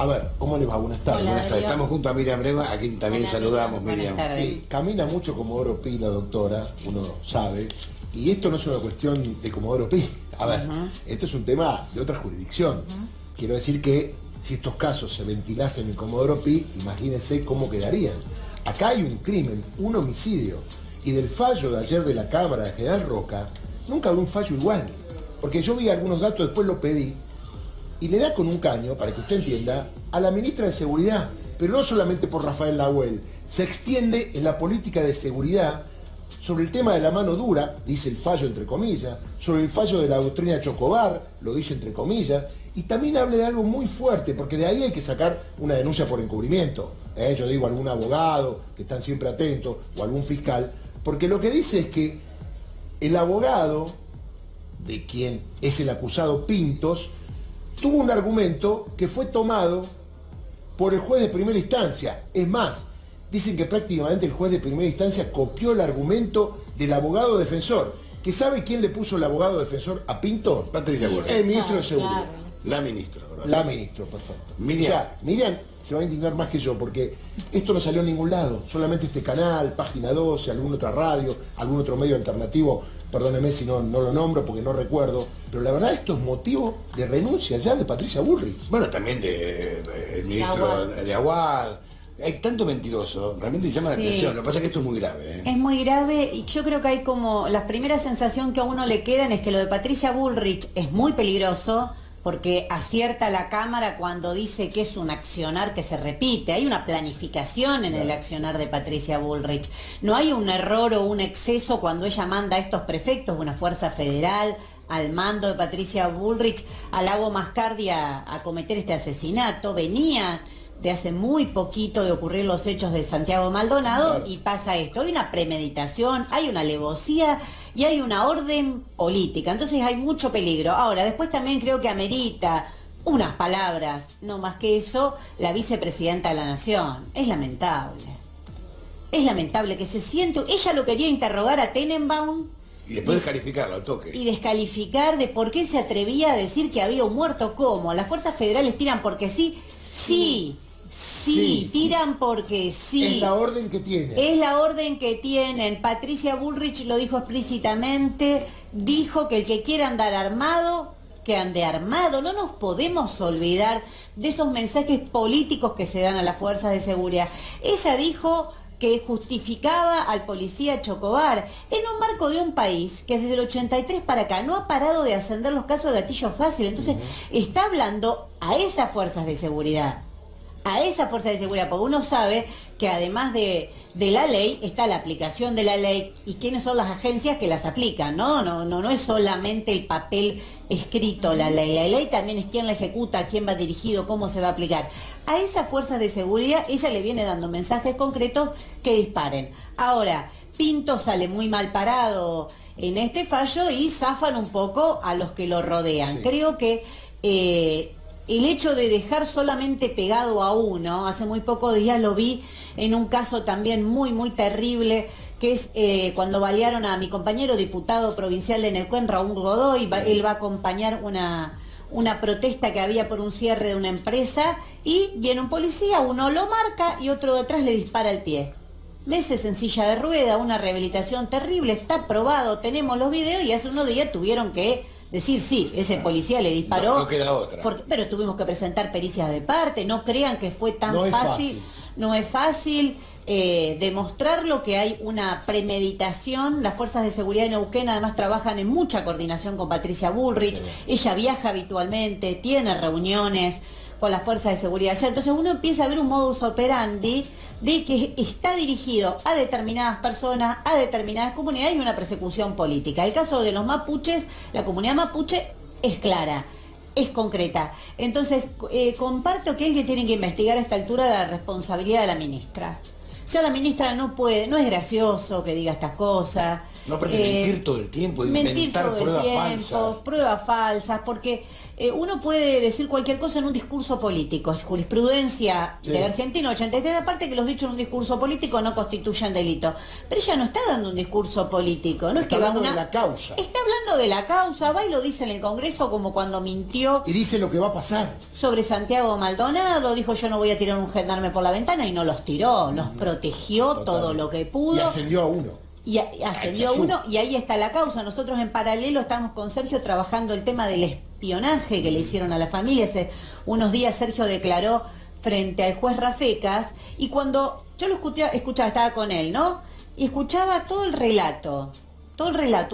A ver, ¿cómo les va? Buenas tardes. Hola, Buenas tardes. Darío. Estamos junto a Miriam Breva, a quien también Hola, saludamos, Miriam. Miriam. Buenas tardes. Sí, camina mucho Comodoro Pi, la doctora, uno sabe. Y esto no es una cuestión de Comodoro Pi. A ver, esto es un tema de otra jurisdicción. Quiero decir que si estos casos se ventilasen en Comodoro Pi, imagínense cómo quedarían. Acá hay un crimen, un homicidio. Y del fallo de ayer de la Cámara de General Roca, nunca habrá un fallo igual. Porque yo vi algunos datos, después lo pedí, y le da con un caño, para que usted entienda, a la ministra de Seguridad, pero no solamente por Rafael Nahuel, se extiende en la política de seguridad sobre el tema de la mano dura, dice el fallo entre comillas, sobre el fallo de la doctrina Chocobar, lo dice entre comillas, y también habla de algo muy fuerte, porque de ahí hay que sacar una denuncia por encubrimiento. Yo digo algún abogado, que están siempre atentos, o algún fiscal, porque lo que dice es que el abogado, de quien es el acusado Pintos, tuvo un argumento que fue tomado por el juez de primera instancia. Es más, dicen que prácticamente el juez de primera instancia copió el argumento del abogado defensor. ¿Que sabe quién le puso el abogado defensor a Pinto? Patricia Bullrich. Sí. El ministro de Seguridad. Claro. La ministra, ¿verdad? La ministra, perfecto. Miriam. Miriam se va a indignar más que yo, porque esto no salió en ningún lado. Solamente este canal, Página 12, alguna otra radio, algún otro medio alternativo. Perdóneme si no lo nombro porque no recuerdo, pero la verdad esto es motivo de renuncia ya de Patricia Bullrich. Bueno, también el ministro de Aguad. Hay tanto mentiroso, realmente llama la Sí. atención. Lo que pasa es que esto es muy grave. Es muy grave y yo creo que hay como, la primera sensación que a uno le quedan es que lo de Patricia Bullrich es muy peligroso porque acierta la Cámara cuando dice que es un accionar que se repite. Hay una planificación en el accionar de Patricia Bullrich. No hay un error o un exceso cuando ella manda a estos prefectos de una fuerza federal al mando de Patricia Bullrich a Lago Mascardi a cometer este asesinato. Venía de hace muy poquito de ocurrir los hechos de Santiago Maldonado, Claro. y pasa esto. Hay una premeditación, hay una alevosía y hay una orden política. Entonces hay mucho peligro. Ahora, después también creo que amerita unas palabras, no más que eso, la vicepresidenta de la Nación. Es lamentable. Es lamentable que se siente... Ella lo quería interrogar a Tenenbaum Y después descalificarlo al toque. y descalificar de por qué se atrevía a decir que había un muerto. ¿Cómo? ¿Las fuerzas federales tiran porque sí? Sí, tiran porque sí. Es la orden que tiene. Es la orden que tienen. Patricia Bullrich lo dijo explícitamente, dijo que el que quiera andar armado, que ande armado. No nos podemos olvidar de esos mensajes políticos que se dan a las fuerzas de seguridad. Ella dijo que justificaba al policía Chocobar en un marco de un país que desde el 83 para acá no ha parado de ascender los casos de gatillo fácil. Entonces, está hablando a esas fuerzas de seguridad. A esa fuerza de seguridad, porque uno sabe que además de la ley está la aplicación de la ley y quiénes son las agencias que las aplican, no es solamente el papel escrito la ley también es quién la ejecuta, quién va dirigido, cómo se va a aplicar. A esas fuerzas de seguridad ella le viene dando mensajes concretos que disparen. Ahora, Pinto sale muy mal parado en este fallo y zafan un poco a los que lo rodean. Sí. Creo que el hecho de dejar solamente pegado a uno, hace muy pocos días lo vi en un caso también muy, muy terrible, que es cuando balearon a mi compañero diputado provincial de Neuquén, Raúl Godoy. Él va a acompañar una protesta que había por un cierre de una empresa y viene un policía, uno lo marca y otro detrás le dispara el pie. Meses en silla de rueda, una rehabilitación terrible, está probado, tenemos los videos y hace unos días tuvieron que decir, sí, ese policía le disparó. No queda otra. Pero tuvimos que presentar pericias de parte, no crean que fue tan No es fácil. fácil. No es fácil demostrarlo, que hay una premeditación. Las fuerzas de seguridad de Neuquén además trabajan en mucha coordinación con Patricia Bullrich. Sí. Ella viaja habitualmente, tiene reuniones con las fuerzas de seguridad allá. Entonces uno empieza a ver un modus operandi de que está dirigido a determinadas personas, a determinadas comunidades y una persecución política. El caso de los mapuches, la comunidad mapuche es clara, es concreta. Entonces, comparto que alguien tiene que investigar a esta altura la responsabilidad de la ministra. Ya la ministra no puede, no es gracioso que diga estas cosas. No, aparte mentir todo el tiempo, inventar pruebas falsas, porque uno puede decir cualquier cosa en un discurso político. Es jurisprudencia del argentino 83, aparte que los dichos en un discurso político no constituyen delito. Pero ella no está dando un discurso político, no es está que va hablando de la causa. Está hablando de la causa, va y lo dice en el Congreso como cuando mintió. Y dice lo que va a pasar. Sobre Santiago Maldonado, dijo yo no voy a tirar un gendarme por la ventana y no los tiró, los protegió todo lo que pudo. Y ascendió a uno. Y ascendió a uno y ahí está la causa. Nosotros en paralelo estamos con Sergio trabajando el tema del espionaje que le hicieron a la familia. Hace unos días Sergio declaró frente al juez Rafecas y cuando yo lo escuchaba, estaba con él, ¿no? Y escuchaba todo el relato,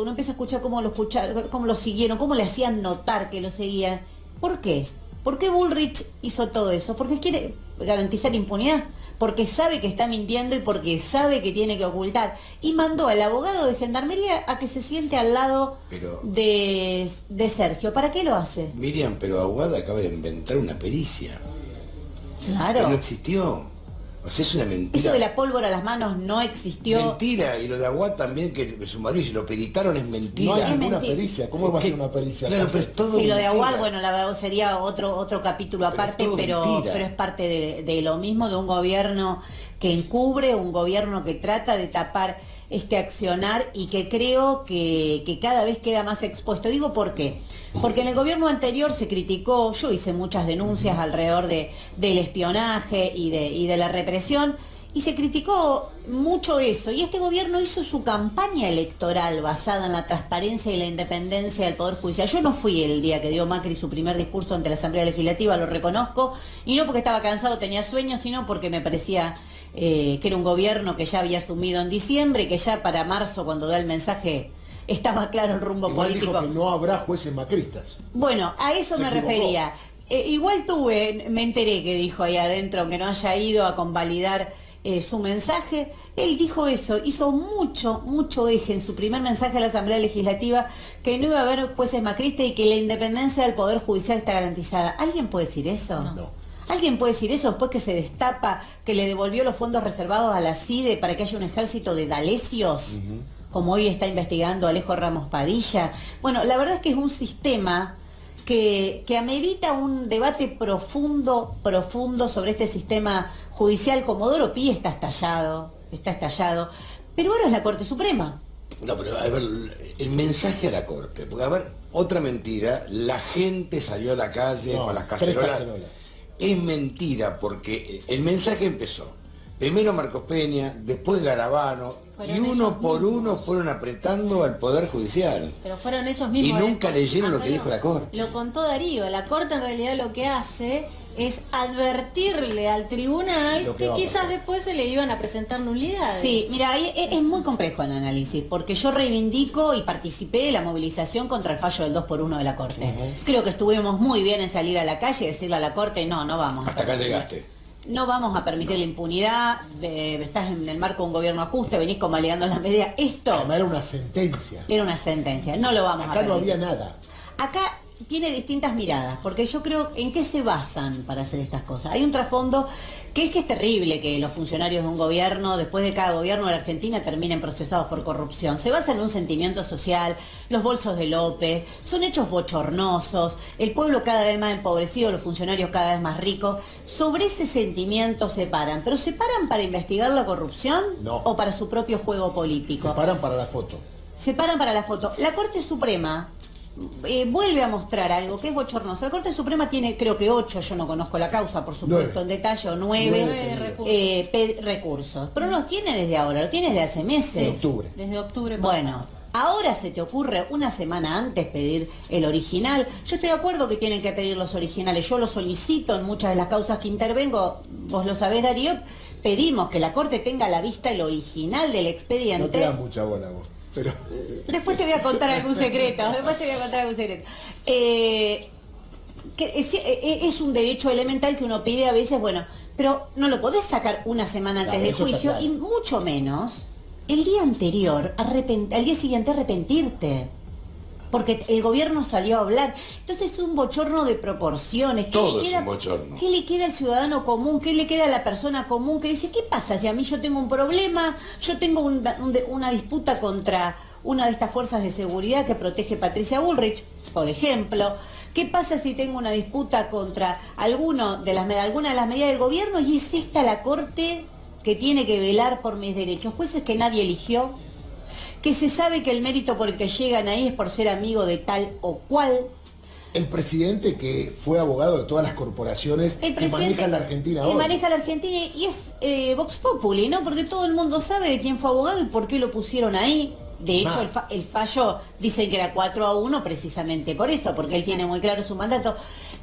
uno empieza a escuchar cómo lo siguieron, cómo le hacían notar que lo seguían. ¿Por qué? ¿Por qué Bullrich hizo todo eso? Porque quiere garantizar impunidad, porque sabe que está mintiendo y porque sabe que tiene que ocultar. Y mandó al abogado de Gendarmería a que se siente al lado de Sergio. ¿Para qué lo hace? Miriam, pero Aguada acaba de inventar una pericia. Claro. Que no existió. O sea, es una mentira. Eso de la pólvora a las manos no existió. Mentira, y lo de Aguad también, que su marido, si lo peritaron, es mentira. No hay Es ninguna mentira. pericia. ¿Cómo va a ser una pericia? Claro, pero es todo Sí, lo de mentira. Aguad, bueno, la verdad sería otro capítulo aparte, pero es parte de lo mismo, de un gobierno que encubre, un gobierno que trata de tapar este accionar y que creo que cada vez queda más expuesto. Digo por qué. Porque en el gobierno anterior se criticó, yo hice muchas denuncias alrededor del espionaje y de la represión, y se criticó mucho eso. Y este gobierno hizo su campaña electoral basada en la transparencia y la independencia del Poder Judicial. Yo no fui el día que dio Macri su primer discurso ante la Asamblea Legislativa, lo reconozco, y no porque estaba cansado, tenía sueño, sino porque me parecía que era un gobierno que ya había asumido en diciembre y que ya para marzo, cuando da el mensaje, estaba claro el rumbo Igual político. dijo que no habrá jueces macristas. Bueno, a eso Se me equivocó. refería. Igual me enteré que dijo ahí adentro, aunque no haya ido a convalidar su mensaje. Él dijo eso, hizo mucho eje en su primer mensaje a la Asamblea Legislativa, que no iba a haber jueces macristas y que la independencia del Poder Judicial está garantizada. ¿Alguien puede decir eso? No. ¿Alguien puede decir eso después que se destapa que le devolvió los fondos reservados a la CIDE para que haya un ejército de dalesios? Como hoy está investigando Alejo Ramos Padilla. Bueno, la verdad es que es un sistema que amerita un debate profundo sobre este sistema judicial. Comodoro Pi está estallado, pero ahora es la Corte Suprema. No, pero a ver, el mensaje a la Corte, porque a ver, otra mentira, la gente salió a la calle con las 3 cacerolas. cacerolas. Es mentira, porque el mensaje empezó. Primero Marcos Peña, después Garabano, Fueron y uno ellos por mismos. uno fueron apretando al Poder Judicial. Pero fueron ellos Y mismos. nunca leyeron lo que dijo la Corte. Lo contó Darío. La Corte en realidad lo que hace es advertirle al tribunal Lo que que va a quizás pasar. después se le iban a presentar nulidades. Sí, mira, ahí es muy complejo el análisis, porque yo reivindico y participé de la movilización contra el fallo del 2x1 de la Corte. Creo que estuvimos muy bien en salir a la calle y decirle a la Corte, no vamos a Hasta acá permitir. llegaste. No vamos a permitir la impunidad, estás en el marco de un gobierno ajuste, venís convalidando las medidas. Esto Además era una sentencia. era una sentencia, no lo vamos a Acá no permitir. había nada. Acá tiene distintas miradas, porque yo creo en qué se basan para hacer estas cosas. Hay un trasfondo que es terrible que los funcionarios de un gobierno, después de cada gobierno de la Argentina, terminen procesados por corrupción. Se basa en un sentimiento social, los bolsos de López, son hechos bochornosos, el pueblo cada vez más empobrecido, los funcionarios cada vez más ricos. Sobre ese sentimiento se paran, pero ¿se paran para investigar la corrupción No. o para su propio juego político? Se paran para la foto. Se paran para la foto. La Corte Suprema vuelve a mostrar algo que es bochornoso. La Corte Suprema tiene, creo que 8, yo no conozco la causa, por supuesto, 9. en detalle, o 9 recursos. Pero no los tiene desde ahora, lo tiene desde hace meses. En octubre. Desde octubre Bueno, pasado. ahora se te ocurre una semana antes pedir el original. Yo estoy de acuerdo que tienen que pedir los originales. Yo lo solicito en muchas de las causas que intervengo. Vos lo sabés, Darío. Pedimos que la Corte tenga a la vista el original del expediente. No te das mucha bola vos. Pero Después te voy a contar algún secreto. Es un derecho elemental que uno pide a veces, bueno, pero no lo podés sacar una semana antes Claro, del eso está juicio claro. y mucho menos el día anterior, al día siguiente arrepentirte. porque el gobierno salió a hablar. Entonces es un bochorno de proporciones. Todo es un bochorno. ¿Qué le queda al ciudadano común? ¿Qué le queda a la persona común que dice, qué pasa si a mí yo tengo un problema, yo tengo una disputa contra una de estas fuerzas de seguridad que protege Patricia Bullrich, por ejemplo? ¿Qué pasa si tengo una disputa contra alguna de las medidas del gobierno y es esta la Corte que tiene que velar por mis derechos? Jueces que nadie eligió, que se sabe que el mérito por el que llegan ahí es por ser amigo de tal o cual. El presidente que fue abogado de todas las corporaciones que manejan la Argentina hoy. Que maneja la Argentina y es Vox Populi, ¿no? Porque todo el mundo sabe de quién fue abogado y por qué lo pusieron ahí. De hecho, el fallo dicen que era 4-1 precisamente por eso, porque él tiene muy claro su mandato.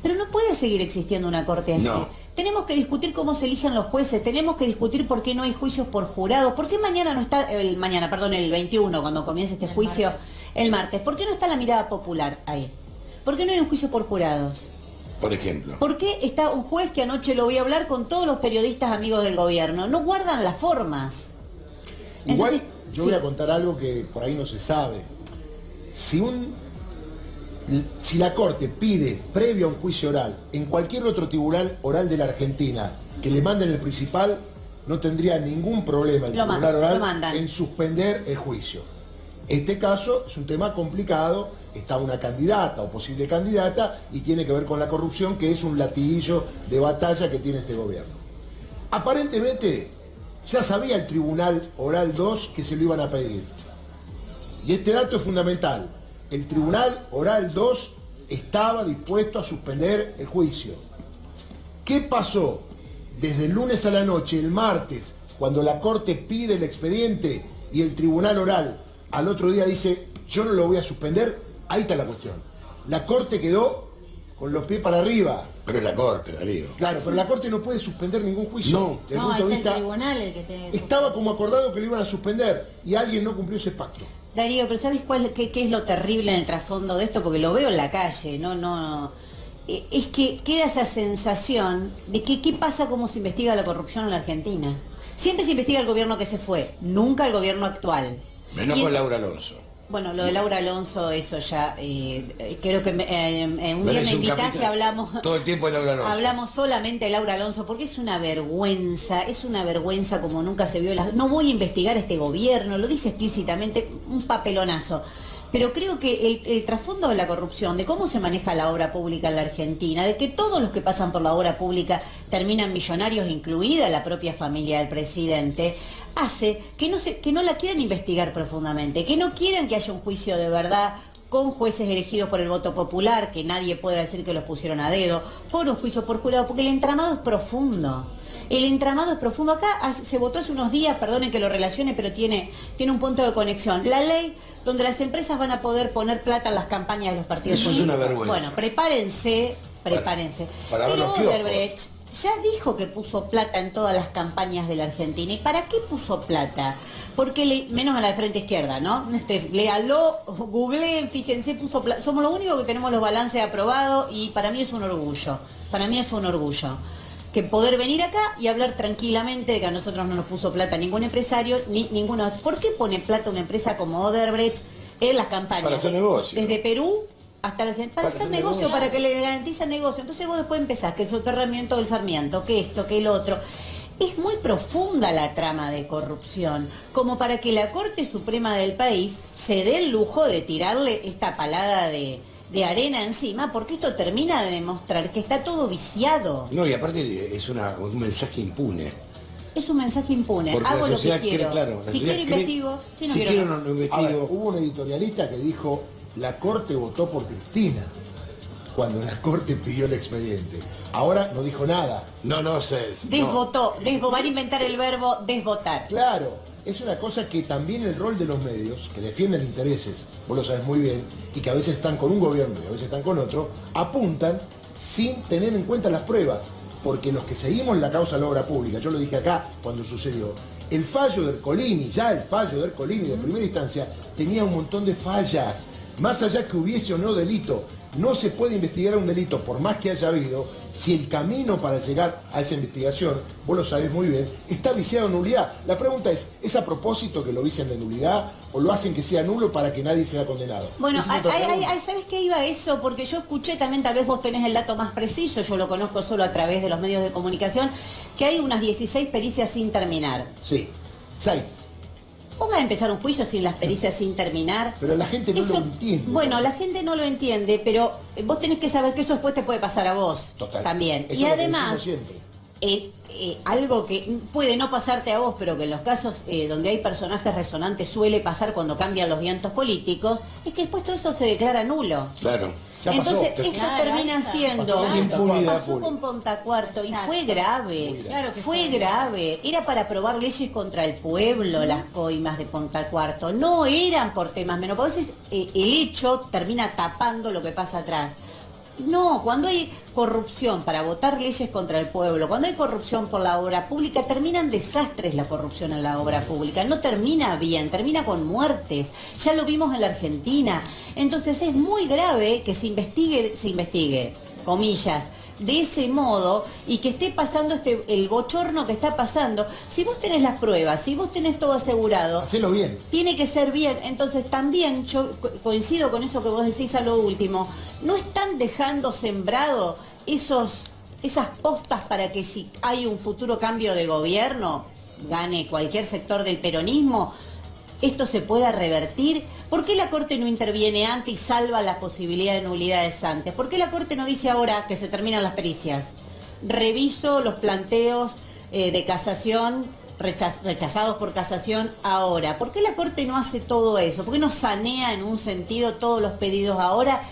Pero no puede seguir existiendo una corte así. No. Tenemos que discutir cómo se eligen los jueces, tenemos que discutir por qué no hay juicios por jurados, por qué mañana no está, el 21, cuando comience este juicio, el martes, ¿por qué no está la mirada popular ahí? ¿Por qué no hay un juicio por jurados? Por ejemplo. ¿Por qué está un juez que anoche lo voy a hablar con todos los periodistas amigos del gobierno? No guardan las formas. Igual, Entonces, yo voy a contar algo que por ahí no se sabe. Si la Corte pide, previo a un juicio oral, en cualquier otro tribunal oral de la Argentina, que le manden el principal, no tendría ningún problema el tribunal oral en suspender el juicio. Este caso es un tema complicado, está una candidata o posible candidata y tiene que ver con la corrupción, que es un latiguillo de batalla que tiene este gobierno. Aparentemente ya sabía el Tribunal Oral 2 que se lo iban a pedir. Y este dato es fundamental. El Tribunal Oral 2 estaba dispuesto a suspender el juicio. ¿Qué pasó? Desde el lunes a la noche, el martes, cuando la Corte pide el expediente y el Tribunal Oral al otro día dice, yo no lo voy a suspender, ahí está la cuestión. La Corte quedó con los pies para arriba. Pero es la Corte, Darío. Claro, pero la Corte no puede suspender ningún juicio. No, desde No, punto es de el vista, tribunal el que tiene que estaba como acordado que lo iban a suspender y alguien no cumplió ese pacto. Darío, pero ¿sabes qué es lo terrible en el trasfondo de esto? Porque lo veo en la calle, es que queda esa sensación de que qué pasa, cómo se investiga la corrupción en la Argentina. Siempre se investiga el gobierno que se fue, nunca el gobierno actual. Menos con Laura Alonso. Bueno, lo de Laura Alonso, eso ya, creo que un día me invitás y hablamos... Todo el tiempo de Laura Alonso. Hablamos solamente de Laura Alonso, porque es una vergüenza como nunca se vio. No voy a investigar este gobierno, lo dice explícitamente, un papelonazo. Pero creo que el trasfondo de la corrupción, de cómo se maneja la obra pública en la Argentina, de que todos los que pasan por la obra pública terminan millonarios, incluida la propia familia del presidente, hace que no la quieran investigar profundamente, que no quieran que haya un juicio de verdad con jueces elegidos por el voto popular, que nadie pueda decir que los pusieron a dedo, por un juicio por jurado, porque el entramado es profundo. El entramado es profundo. Acá se votó hace unos días, perdonen que lo relacione, pero tiene un punto de conexión. La ley donde las empresas van a poder poner plata en las campañas de los partidos políticos. Eso es una vergüenza. Bueno, prepárense. Pero Odebrecht ya dijo que puso plata en todas las campañas de la Argentina. ¿Y para qué puso plata? Porque, menos a la de Frente Izquierda, ¿no? Léalo, googleen, fíjense, puso plata. Somos los únicos que tenemos los balances aprobados y para mí es un orgullo. Que poder venir acá y hablar tranquilamente de que a nosotros no nos puso plata ningún empresario, ni ninguno. ¿Por qué pone plata una empresa como Odebrecht en las campañas? Para hacer negocio. Desde Perú hasta la Argentina. Para hacer negocio, para que le garanticen negocio. Entonces vos después empezás que el soterramiento del Sarmiento, que esto, que el otro. Es muy profunda la trama de corrupción, como para que la Corte Suprema del país se dé el lujo de tirarle esta palada de arena encima, porque esto termina de demostrar que está todo viciado. No, y aparte es un mensaje impune. Es un mensaje impune. Porque hago lo que cree, quiero. claro, si quiero investigo, si no si quiero no investigo. A ver, hubo un editorialista que dijo, la Corte votó por Cristina, cuando la Corte pidió el expediente. Ahora no dijo nada. No sé. Desvotó. Van a inventar el verbo desvotar. Claro. Es una cosa que también el rol de los medios, que defienden intereses, vos lo sabes muy bien, y que a veces están con un gobierno y a veces están con otro, apuntan sin tener en cuenta las pruebas. Porque los que seguimos la causa de la obra pública, yo lo dije acá cuando sucedió, el fallo de Ercolini de primera instancia, tenía un montón de fallas. Más allá que hubiese o no delito, No se puede investigar un delito por más que haya habido si el camino para llegar a esa investigación, vos lo sabés muy bien, está viciado en nulidad. La pregunta ¿es a propósito que lo vicien de nulidad o lo hacen que sea nulo para que nadie sea condenado? Bueno, Esa es otra pregunta. ¿sabés qué iba eso? Porque yo escuché también, tal vez vos tenés el dato más preciso, yo lo conozco solo a través de los medios de comunicación, que hay unas 16 pericias sin terminar. Sí, 6. ¿Vos vas a empezar un juicio sin las pericias sin terminar? Pero la gente no lo entiende. Bueno, la gente no lo entiende, pero vos tenés que saber que eso después te puede pasar a vos. Total. También. Eso Y es lo que además, decimos siempre. algo que puede no pasarte a vos, pero que en los casos donde hay personajes resonantes suele pasar cuando cambian los vientos políticos, es que después todo eso se declara nulo. Claro. Ya pasó. Entonces, esto Claro, termina pasó. siendo... Pasó con impunidad Pasó pública. con Pontacuarto y Exacto. fue grave. Claro que fue fue. grave. Era para aprobar leyes contra el pueblo, las coimas de Pontacuarto. No eran por temas menos. Porque a veces el hecho termina tapando lo que pasa atrás. No, cuando hay corrupción para votar leyes contra el pueblo, cuando hay corrupción por la obra pública, termina en desastres la corrupción en la obra pública. No termina bien, termina con muertes. Ya lo vimos en la Argentina. Entonces es muy grave que se investigue, comillas, de ese modo y que esté pasando el bochorno que está pasando. Si vos tenés las pruebas, si vos tenés todo asegurado, Hacelo bien. tiene que ser bien. Entonces también yo coincido con eso que vos decís a lo último. No están dejando sembrado esas postas para que si hay un futuro cambio de gobierno, gane cualquier sector del peronismo, esto se pueda revertir. ¿Por qué la Corte no interviene antes y salva la posibilidad de nulidades antes? ¿Por qué la Corte no dice ahora que se terminan las pericias? Reviso los planteos de casación rechazados por casación ahora. ¿Por qué la Corte no hace todo eso? ¿Por qué no sanea en un sentido todos los pedidos ahora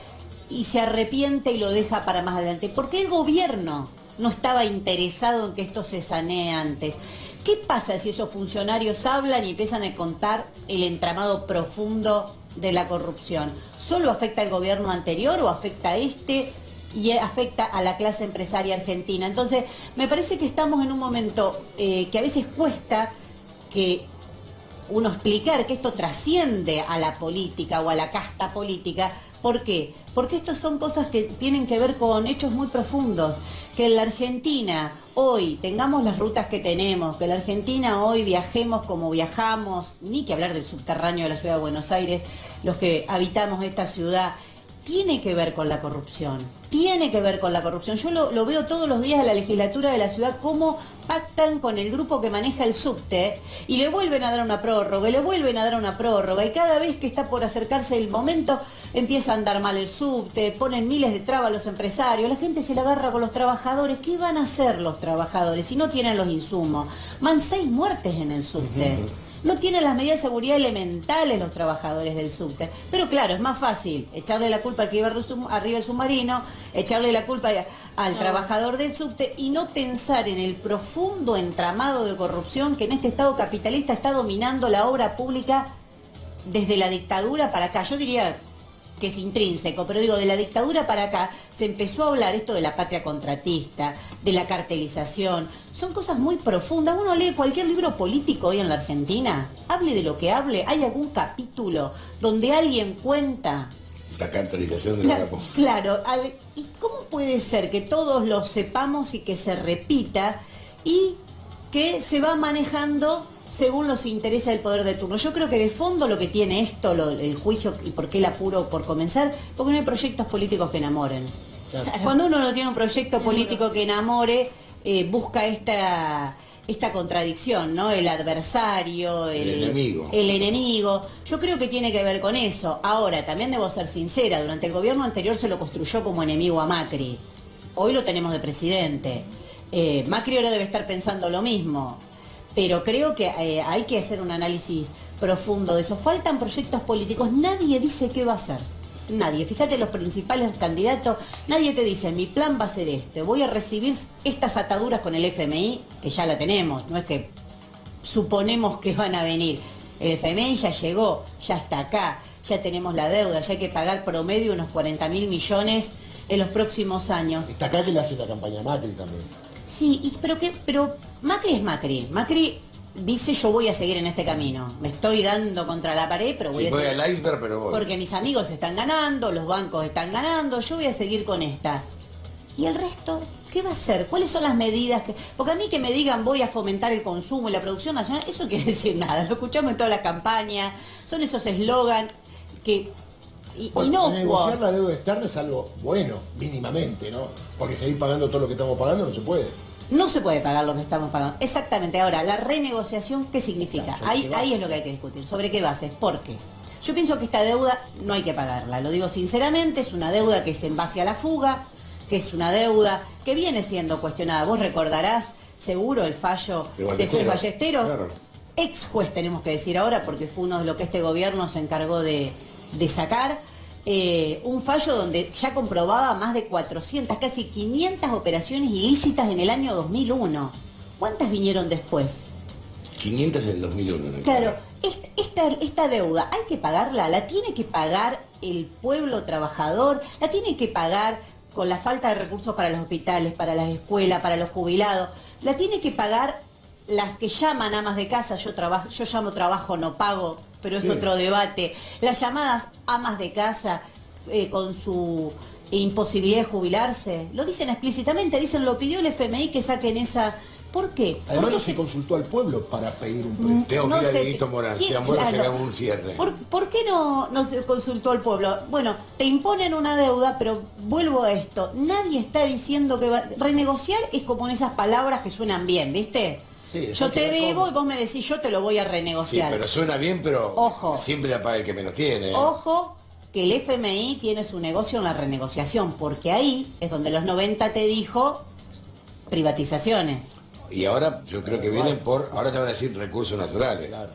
y se arrepiente y lo deja para más adelante? ¿Por qué el gobierno no estaba interesado en que esto se sanee antes? ¿Qué pasa si esos funcionarios hablan y empiezan a contar el entramado profundo de la corrupción? ¿Solo afecta al gobierno anterior o afecta a este y afecta a la clase empresaria argentina? Entonces, me parece que estamos en un momento que a veces cuesta que uno explicar que esto trasciende a la política o a la casta política. ¿Por qué? Porque estos son cosas que tienen que ver con hechos muy profundos. Que en la Argentina hoy tengamos las rutas que tenemos, que en la Argentina hoy viajemos como viajamos, ni que hablar del subterráneo de la ciudad de Buenos Aires, los que habitamos esta ciudad, tiene que ver con la corrupción. Tiene que ver con la corrupción. Yo lo veo todos los días en la legislatura de la ciudad, cómo pactan con el grupo que maneja el subte y le vuelven a dar una prórroga, y le vuelven a dar una prórroga, y cada vez que está por acercarse el momento empieza a andar mal el subte, ponen miles de trabas a los empresarios, la gente se la agarra con los trabajadores. ¿Qué van a hacer los trabajadores si no tienen los insumos? Van 6 muertes en el subte. No tienen las medidas de seguridad elementales los trabajadores del subte. Pero claro, es más fácil echarle la culpa al que iba arriba del submarino, echarle la culpa al trabajador del subte y no pensar en el profundo entramado de corrupción que en este Estado capitalista está dominando la obra pública desde la dictadura para acá. Yo diría que es intrínseco, pero digo, de la dictadura para acá se empezó a hablar esto de la patria contratista, de la cartelización. Son cosas muy profundas. Uno lee cualquier libro político hoy en la Argentina, hable de lo que hable, hay algún capítulo donde alguien cuenta La cartelización de la capa. Claro, ¿y cómo puede ser que todos lo sepamos y que se repita y que se va manejando según los intereses del poder de turno? Yo creo que de fondo lo que tiene esto, el juicio y por qué el apuro por comenzar, porque no hay proyectos políticos que enamoren. Claro. Cuando uno no tiene un proyecto político que enamore, busca esta contradicción, ¿no? El adversario, El enemigo. El enemigo. Yo creo que tiene que ver con eso. Ahora, también debo ser sincera, durante el gobierno anterior se lo construyó como enemigo a Macri. Hoy lo tenemos de presidente. Macri ahora debe estar pensando lo mismo. Pero creo que hay que hacer un análisis profundo de eso. Faltan proyectos políticos. Nadie dice qué va a hacer. Nadie. Fíjate, los principales candidatos, nadie te dice, mi plan va a ser este. Voy a recibir estas ataduras con el FMI, que ya la tenemos. No es que suponemos que van a venir. El FMI ya llegó, ya está acá, ya tenemos la deuda, ya hay que pagar promedio unos 40.000 millones en los próximos años. Está acá que le hace la campaña a Macri también. Sí, pero Macri es Macri. Macri dice yo voy a seguir en este camino. Me estoy dando contra la pared, pero voy Sí, a voy seguir. al iceberg, pero voy. Porque mis amigos están ganando, los bancos están ganando, yo voy a seguir con esta. ¿Y el resto? ¿Qué va a hacer? ¿Cuáles son las medidas que...? Porque a mí que me digan voy a fomentar el consumo y la producción nacional, eso no quiere decir nada. Lo escuchamos en todas las campañas, son esos eslogan que... Bueno, negociar la inocuos. deuda externa es algo bueno, mínimamente, ¿no? Porque seguir pagando todo lo que estamos pagando no se puede. No se puede pagar lo que estamos pagando. Exactamente. Ahora, la renegociación, ¿qué significa? Claro, Ahí, ahí es lo que hay que discutir. ¿Sobre qué bases? ¿Por qué? Yo pienso que esta deuda no hay que pagarla. Lo digo sinceramente, es una deuda que es en base a la fuga, que es una deuda que viene siendo cuestionada. Vos recordarás seguro el fallo De de Ballesteros. juez Ballesteros. Claro. Ex juez tenemos que decir ahora, porque fue uno de lo que este gobierno se encargó de sacar. Un fallo donde ya comprobaba más de 400, casi 500 operaciones ilícitas en el año 2001. ¿Cuántas vinieron después? 500 en el 2001. ¿no? Claro, esta deuda hay que pagarla, la tiene que pagar el pueblo trabajador, la tiene que pagar con la falta de recursos para los hospitales, para las escuelas, para los jubilados, la tiene que pagar las que llaman amas de casa, yo llamo trabajo, no pago, pero es Sí. otro debate. Las llamadas amas de casa con su imposibilidad de jubilarse, lo dicen explícitamente, dicen lo pidió el FMI que saquen esa... ¿Por qué? Además Porque no se consultó al pueblo para pedir un préstamo. Tengo no que ir a sé, Dieguito Morán, ¿quién- sean buenos, claro. hagamos un cierre. ¿Por qué no se consultó al pueblo? Bueno, te imponen una deuda, pero vuelvo a esto. Nadie está diciendo que renegociar es como en esas palabras que suenan bien, ¿viste? Sí, Yo hay que te ver debo cómo. y vos me decís yo te lo voy a Sí, renegociar. pero suena bien, pero Ojo. siempre la paga el que menos tiene. ¿eh? Ojo que el FMI tiene su negocio en la renegociación, porque ahí es donde los 90 te dijo privatizaciones. Y ahora yo creo que vienen por... Ahora te van a decir recursos naturales. Claro.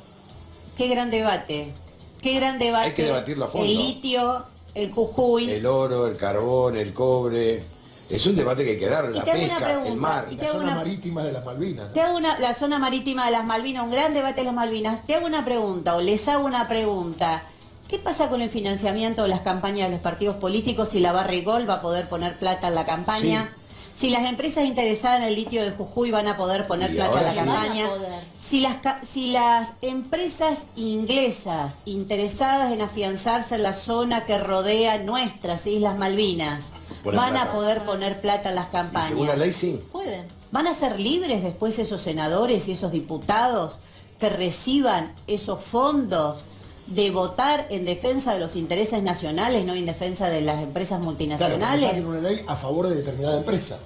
Qué gran debate. Qué gran debate. Hay que debatirlo a fondo. El litio, el Jujuy. El oro, el carbón, el cobre. Es un debate que hay que dar. Y La te hago una pesca, el pregunta, mar. y te La hago zona una- marítima de las Malvinas. Te hago la zona marítima de las Malvinas, un gran debate de las Malvinas. Te hago una pregunta, o les hago una pregunta. ¿Qué pasa con el financiamiento de las campañas de los partidos políticos si la Barrigol va a poder poner plata en la campaña? Si las empresas interesadas en el litio de Jujuy van a poder poner Y plata en ahora la sí. campaña. Van a poder. Si las empresas inglesas interesadas en afianzarse en la zona que rodea nuestras Islas Malvinas Ponen van a plata. poder poner plata en las Y campañas. según la ley, sí. Pueden. ¿Van a ser libres después esos senadores y esos diputados que reciban esos fondos de votar en defensa de los intereses nacionales, no en defensa de las empresas Claro, porque multinacionales? saquen una ley a favor de determinada empresa.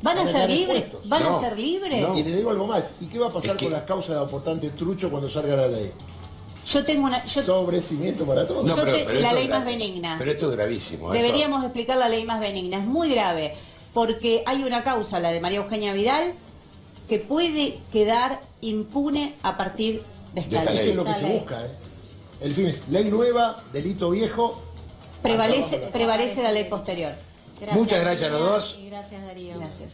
¿Van a Van a ser quedar libres? expuestos. ¿Van No, a ser libres? no. Y le digo algo más. ¿Y qué va a pasar Es que- con las causas de aportante trucho cuando salga la ley? Yo tengo una... Sobrecimiento para todos. No, la esto ley es más gra- benigna. Pero esto es gravísimo. ¿eh? Deberíamos explicar la ley más benigna. Es muy grave, porque hay una causa, la de María Eugenia Vidal, que puede quedar impune a partir de esta esta ley. Eso es lo que Esta se ley. busca. El fin es ley nueva, delito viejo. Prevalece la ley posterior. Muchas gracias a los María, dos. Y gracias, Darío. Gracias.